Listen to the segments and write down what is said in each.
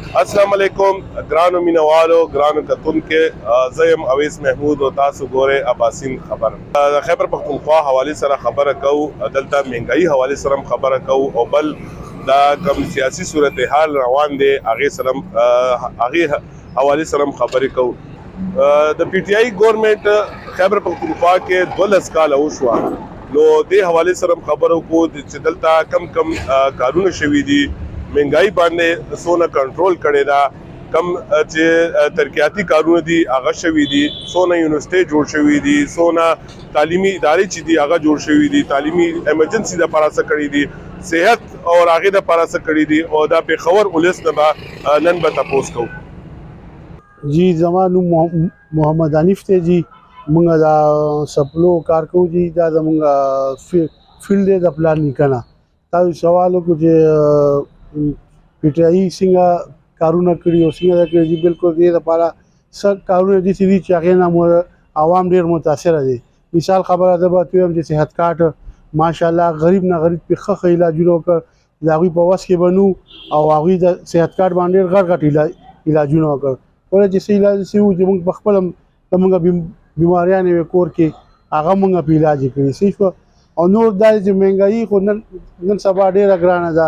अस्सलाम वालेकुम ग्रानो मीनवालो ग्रानो कतुन के ज़यम अवैस महमूद और तासु गोरे अबासिन खबर खैबर पख्तूनख्वा हवाले सर खबर कऊ दलता महंगाई हवाले सरम खबर कऊ और बल दा कम सियासी सूरत हाल रवान दे आगे सरम आगे हवाले सरम खबर कऊ द पीटीआई गवर्नमेंट खैबर पख्तूनख्वा के 12 काल ओशवा नो दे हवाले सरम खबरों को दलता कम कम कानून शवी दी महंगाई बांधे सोना कंट्रोल करे दा कम तरक्याती कानून दी आगा शवी दी सोना यूनिवर्सिटी जोड़ शवी दी सोना तालीमी इदारे ची दी आगा जोड़ शवी दी तालीमी एमरजेंसी दा पारासा करी दी सेहत और आगे दा पारासा करी दी और दा पेखवर उलिस नबा नन बता पोस्ट को जी जमानु मोहम्मद हनीफ थे जी मंगा दा सपलो कारको जी दा मंगा फील्ड दा प्लान निकना ता सवालों को जे पीटीआई सिंगा कारुना करी और सिंगा करी जी बिल्कुल दे दा पारा सब कारुना दी सीधी चाहे ना मोर आवाम डेर मुतासर है मिसाल खबर अदबा तो हम जैसे हथ काट माशाल्लाह गरीब ना गरीब पे ख इलाजुनो कर लागी पवास के बनू और आगी सेहत कार्ड बांधे घर का इलाजुनो कर और जैसे इलाज से वो जब बखपल तमंगा बीमारियां ने कोर के आगा मंगा पे इलाज करी सिर्फ और नूर दाल जो महंगाई को नन सबा डेर अगराना दा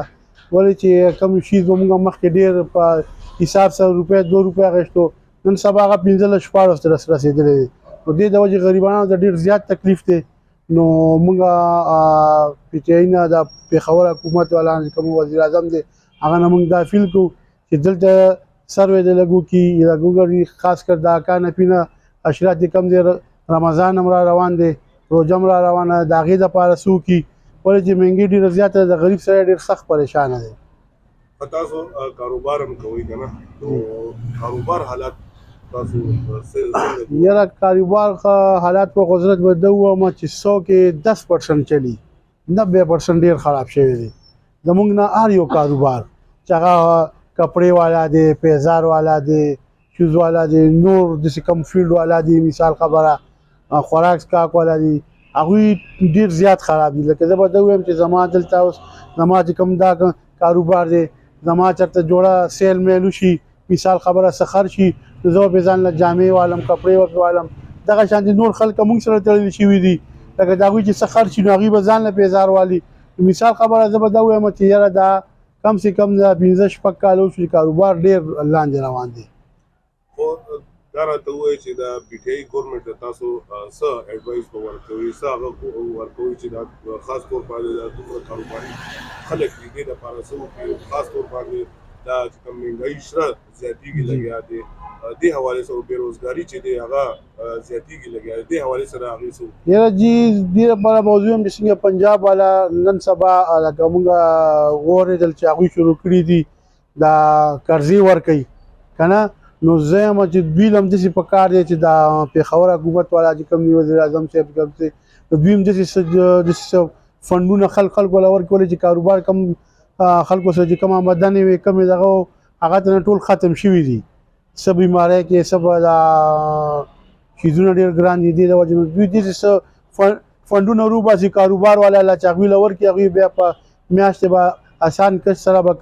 बोले चे कम चीज मंगा मख के डेर पर हिसाब से रुपये 2 रुपया गश्तो नन सबा का पिंजल शपार रस से दे तो दे दवा जो गरीबाना दा डेर ज्यादा तकलीफ थे नो मंगा पीटीआई ना दा पेखवर हुकूमत वाला कम वजीर आजम दे आगा ना मंग दाखिल को कि दलता सर्वे दे लगू की लगू गरी खास कर दा खाना पीना अशरात कम दे रमज़ान हमरा रवान दे रोजा हमरा रवाना दागे दा पारसू की और जो महंगी डी रजियात दा गरीब से डेर सख्त परेशान है पता सो कारोबार हम कोई ना तो कारोबार हालात यार कारोबार का हालात को गुजरत बदुआ म 100 के 10% चली 90% डेर खराब शेवे दे दमुंग ना आर यो कारोबार चाहा कपड़े वाला दे पेजार वाला दे शूज़ वाला दे नूर जैसे कम फील्ड वाला दे मिसाल खबरा खुराक का वाला दी अभी डेर ज़्यादा ख़राब दी लेकिन जब बदुआ हम जमा चलता उस जमा कम दा कारोबार दे जमा चलता जोड़ा सेल में लुशी मिसाल खबरा सखर शी जो बेजान ला जामे वालम कपड़े वालम दगा शांति नूर खल कमुंग सर तली शी दी लगे दागुई जी सखर शी नागी बेजान ला पेजार वाली मिसाल खबरा जब बदुआ हम यार दा कम से कम दा 20 पक्का लो शी कारोबार डेर अल्लाह ने रवान दे और दारा तो हुए ची दा पीटीआई गवर्नमेंट तासो स एडवाइस को वर्कोई सा वर्कोई ची दा खास तौर पर दा दूसरा कारोबारी खलक दी दा पारसो की खास तौर पर दा कम महंगाई शरा ज्यादा की लगे आते दे हवाले से बेरोजगारी ची दे आगा ज्यादा की लगे दे हवाले से आगे सो यार जी दे बड़ा मौजूद हम जिसने पंजाब वाला नन सबा कमुंगा गोरे दल चागू शुरू करी थी दा कर्जी वर्कई कना नो ज़म बिल हम जैसे पकार दे दा पेखवर हुकूमत वाला जो कम वज़ीर आज़म से कब से तो बीम जैसे फंडू न खल वाला और कॉलेज कारोबार कम खल को से कम आमदन में कम जगह आगा तना टोल ख़त्म शुवी थी सब बीमार के सब चीज़ों डेर ग्रान दी दे वजह जैसे फंडू न रूबा से कारोबार वाला ला चाकवी लवर की अगी बे मैच बा आसान कस सरा बा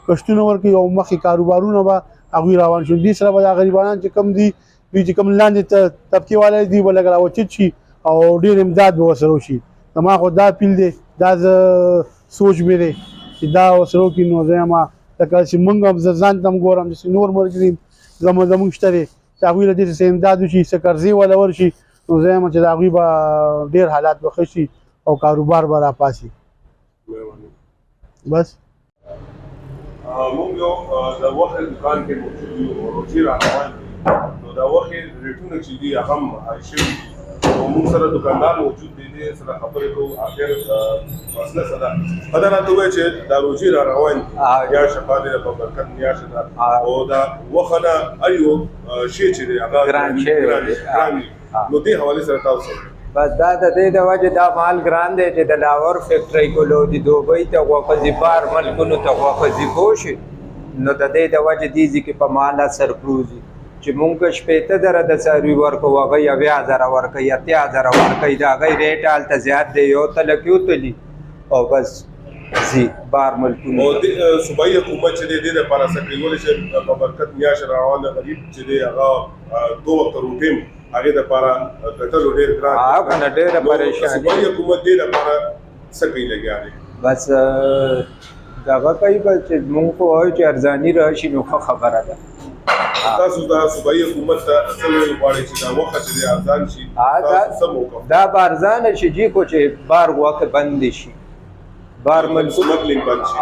कष्टू नवर की और मखी कारोबारू न बा अगी रावण शुन दी सरा बा गरीबाना जे कम दी बी कम लांद तबके वाले दी बोला गला वो चिची और डेर इमदाद वसरोशी तमा खुदा पिल दे दाज सोच मेरे दा वसरो की नोज़मा तक सिमंग अब जान तम गोरम जैसे नूर मर्जरीन जम मुश्तरे तावील जैसे इमदाद शी से कर्जे वाला वर्षी नोज़मा चदागी बा डेर हालात बखशी और कारोबार बरा पासी बस مونږ د وخت دکان کې موجود یو او چې راوړل نو دا وخت ریټونه چې دی هغه عايشي او موږ سره دکاندار موجود دی سره خبرې کوو اخر مسله سره خدای ته وایي چې دا روزي راوړل یا شفاله په برکت نیاشه او دا وخت ایو شی چې دی هغه ګران نو دې حواله سره تاسو بس دا د دې د وجه دا مال ګران دی چې د لاور فیکټری کولو دی دوبۍ ته غوښځي بار ملکونو ته غوښځي کوشي نو د دې د وجه دیږي کې په مالا سرپروزي چې مونږ شپېته دره د څاروي ورکو هغه 9,000 ورکوي 8,000 ورکوي د هغې ریټ هلته زیات دی یو تلک یو تلي او بس زی بار ملکونو او د صوبایي حکومت چې د دې لپاره څه کوي ولې چې په برکت میاشت روانه غریب چې دی هغه 2 وخت روټیم هغه د لپاره کټلو ډېر ګران کنه ډېره پریشاني صوبایي حکومت دې لپاره څه کوي لګیا دی بس دغه کوي چې مونږ خو وایو چې ارزاني راشي نو ښه خبره ده تاسو د صوبایي حکومت ته څه ویل غواړئ چې دا وخت چې دی ارزان شي تاسو څه وکړئ دا به ارزانه شي جي خو چې بار غوښه بند شي بار سمګلینګ بند شي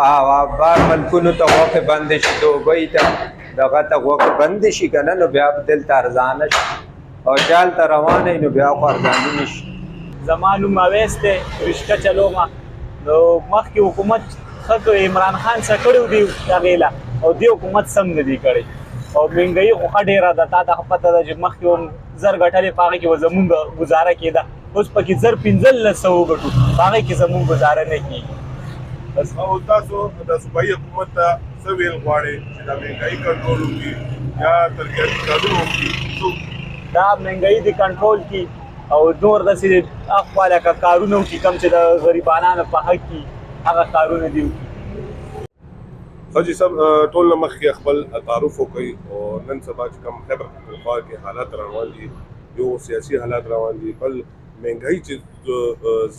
بار ملکونو ته غوښه بند شي دوبۍ ته دغه ته غوښه بند شي که نه نو بیا به دلته ارزانه شي او جال ته روانه نو بیا خو ارزاني نه شي زما نوم اویس دی رشته چلومه نو مخکې حکومت ښه عمران خان څه کړي دي هغې له او دې حکومت سم نه دي کړی او مهنګایي خو ښه ډېره ده تا ته ښه پته ده چې مخکې هم زر ګټلې په هغې کې به زمونږ ګزاره کېده اوس پکې زر 1500 وګټو په هغې کې زمونږ ګزاره نه کېږي بس او تاسو د صوبایي حکومت ته څه ویل غواړئ چې دا مهنګایي کنټرول وکړي یا ترقیاتي کارونه وکړي دا مهنګایي دې کنټرول کړي او نور داسې اخوا لکه کارونه وکړي کوم چې د غریبانانو په حق کې هغه کارونه دي وکړي حاجي صاحب ټول نه مخکې خپل تعارف وکړئ او نن سبا چې کوم خیبر پختونخوا کې حالات روان دي یو سیاسي حالات روان دي بل مهنګایي چې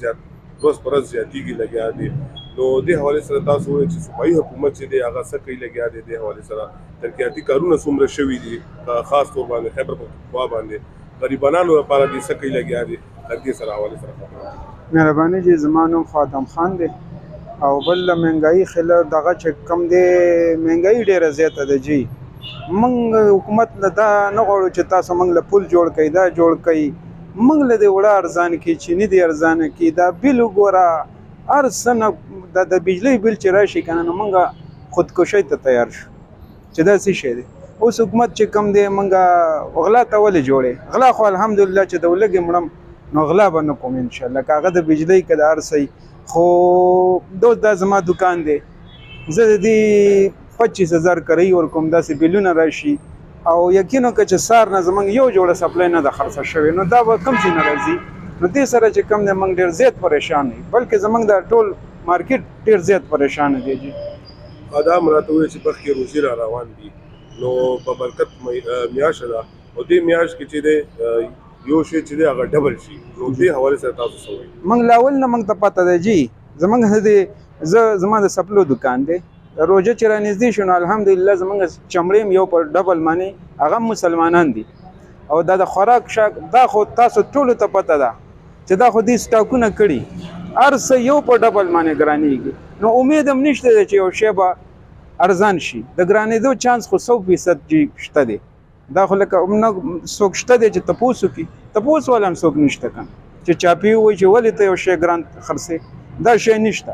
زیات روز پر ورځ زیاتېږي لګیا دي نو دې حوالې سره تاسو ووایئ چې صوبایي حکومت چې دی هغه څه کوي لګیا دی دې حوالې سره ترقیاتي کارونه څومره شوي دي خاص طور باندې خیبر پختونخوا باندې غریبانو لپاره دې څه کوي لګیا دي د دې سره حوالې سره خبرې مهرباني چې زما نوم خادم خان دی او بل مهنګایي خلاف دغه چې کم دی مهنګایي ډېره زیاته ده جی موږ حکومت له دا نه غواړو چې تاسو موږ له پل جوړ کړئ دا جوړ کړئ موږ له دې وړه ارزان کړي چې نه دي ارزانه کړي دا بل وګوره هر څه نه د بجلی بل چې راشي که نه نو موږ خودکشۍ ته تیار شو چې دا څه شی دی اوس حکومت چې کم دی موږ غلا ته ولې جوړې غلا خو الحمدلله چې د ولږې مړم نو غلا به نه کوم انشاءالله که هغه د بجلی که د هر څه خو دوست دا زما دکان دی زه د دې 25,000 کرایي ورکوم داسې بلونه راشي او یقینا که چې سار نه زمونږ یو جوړه سپلای نه ده خرڅه شوې نو دا به کوم ځای نه راځي نو دې سره چې کم دی موږ ډېر زیات پریشان یو بلکې زمونږ دا ټول مارکیټ ډېر زیات پریشان دی جی ادم راته وایي چې مخکې روزي را روان دي نو په برکت میاشت ده او دې میاشت کې چې دی یو شی چې دی هغه ډبل شي نو دې حوالې سره تاسو څه وایئ موږ لاول نه موږ ته پته ده جی زمونږ زما د سپلو دکان دی روژه چې رانږدې شو نو الحمدلله زمونږ چمړې یو په ډبل باندې هغه مسلمانان دي او دا د خوراک شاک دا خو تاسو ټولو ته پته ده چې دا خو دې سټاکونه کړي هر څه یو په ډبل باندې ګرانېږي نو امید هم نشته چې یو شی به ارزان شي د ګرانېدو چانس خو 100% جی شته دی دا خو لکه څوک شته دی چې تپوس وکړي تپوس والا هم څوک نشته که چې چاپي ووایي چې ولې ته یو شی ګران خرڅې دا شی نشته